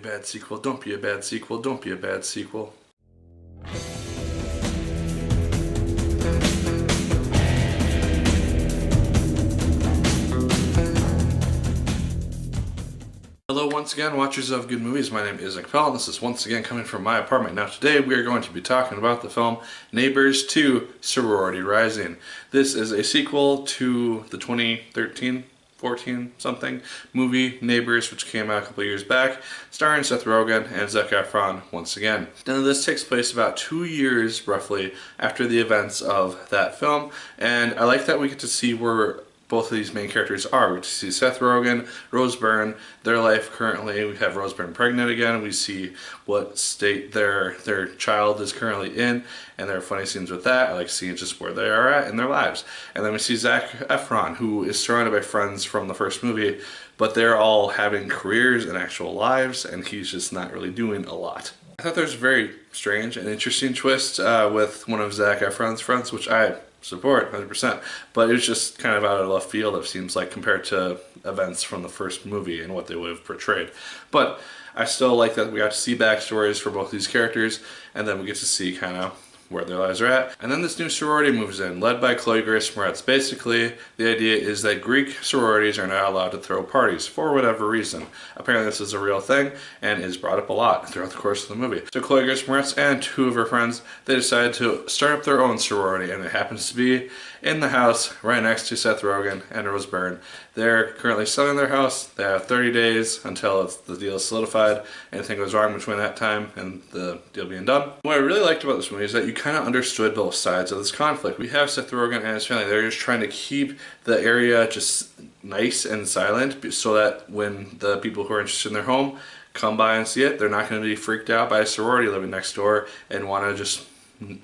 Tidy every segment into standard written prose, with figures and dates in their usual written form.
bad sequel, don't be a bad sequel, don't be a bad sequel. Hello once again, watchers of good movies. My name is Nick Pell, and this is once again coming from my apartment. Now today we are going to be talking about the film Neighbors 2 Sorority Rising. This is a sequel to the 2013 14 something movie Neighbors, which came out a couple years back, starring Seth Rogan and Zac Efron once again. Now this takes place about 2 years roughly after the events of that film, and I like that we get to see where both of these main characters are. We get to see Seth Rogen, Rose Byrne, their life currently. We have Rose Byrne pregnant again. We see what state their child is currently in, and there are funny scenes with that. I like seeing just where they are at in their lives. And then we see Zac Efron, who is surrounded by friends from the first movie, but they're all having careers and actual lives, and he's just not really doing a lot. I thought there was a very strange and interesting twist with one of Zac Efron's friends, which I support 100%, but it was just kind of out of left field, it seems like, compared to events from the first movie and what they would have portrayed. But I still like that we got to see backstories for both these characters, and then we get to see kind of where their lives are at. And then this new sorority moves in, led by Chloe Moretz. Basically, the idea is that Greek sororities are not allowed to throw parties for whatever reason. Apparently this is a real thing and is brought up a lot throughout the course of the movie. So Chloe Moretz and two of her friends, they decided to start up their own sorority, and it happens to be in the house right next to Seth Rogen and Rose Byrne. They're currently selling their house. They have 30 days until the deal is solidified. Anything goes wrong between that time and the deal being done. What I really liked about this movie is that you kind of understood both sides of this conflict. We have Seth Rogen and his family. They're just trying to keep the area just nice and silent so that when the people who are interested in their home come by and see it, they're not going to be freaked out by a sorority living next door and want to just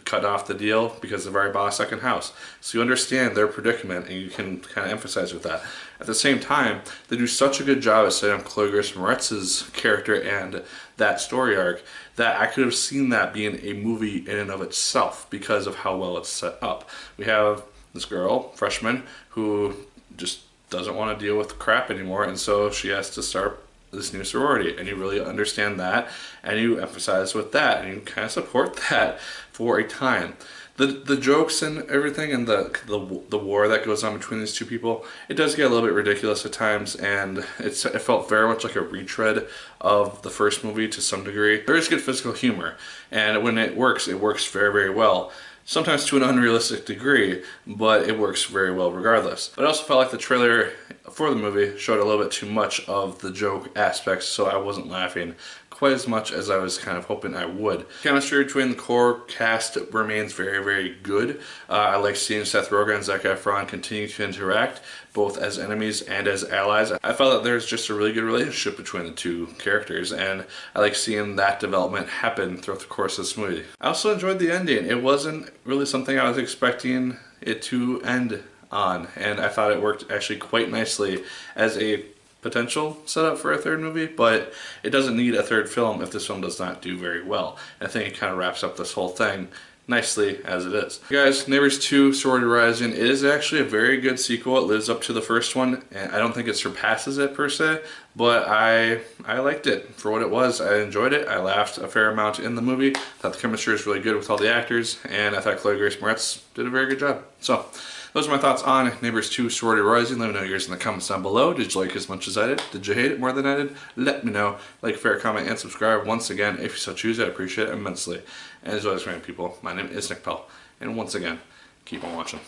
cut off the deal because they've already bought a second house. So you understand their predicament and you can kind of empathize with that. At the same time, they do such a good job at setting up Chloe Moretz's character and that story arc that I could have seen that being a movie in and of itself because of how well it's set up. We have this girl, freshman, who just doesn't want to deal with crap anymore, and so she has to start this new sorority, and you really understand that, and you emphasize with that, and you kind of support that for a time. The jokes and everything, and the war that goes on between these two people, it does get a little bit ridiculous at times, and it felt very much like a retread of the first movie to some degree. There is good physical humor, and when it works very, very well. Sometimes to an unrealistic degree, but it works very well regardless. But I also felt like the trailer for the movie showed a little bit too much of the joke aspects, so I wasn't laughing quite as much as I was kind of hoping I would. Chemistry between the core cast remains very, very good. I like seeing Seth Rogen and Zac Efron continue to interact, both as enemies and as allies. I felt that there's just a really good relationship between the two characters, and I like seeing that development happen throughout the course of this movie. I also enjoyed the ending. It wasn't really something I was expecting it to end on, and I thought it worked actually quite nicely as a potential setup for a third movie, but it doesn't need a third film if this film does not do very well. And I think it kind of wraps up this whole thing nicely as it is. Guys, Neighbors 2 Sorority Rising is actually a very good sequel. It lives up to the first one, and I don't think it surpasses it per se, but I liked it for what it was. I enjoyed it. I laughed a fair amount in the movie. I thought the chemistry was really good with all the actors, and I thought Chloe Moretz did a very good job. So those are my thoughts on Neighbors 2 Sorority Rising. Let me know yours in the comments down below. Did you like it as much as I did? Did you hate it more than I did? Let me know. Like, favorite, comment, and subscribe. Once again, if you so choose, I'd appreciate it immensely. And as always, people, my name is Nick Pell. And once again, keep on watching.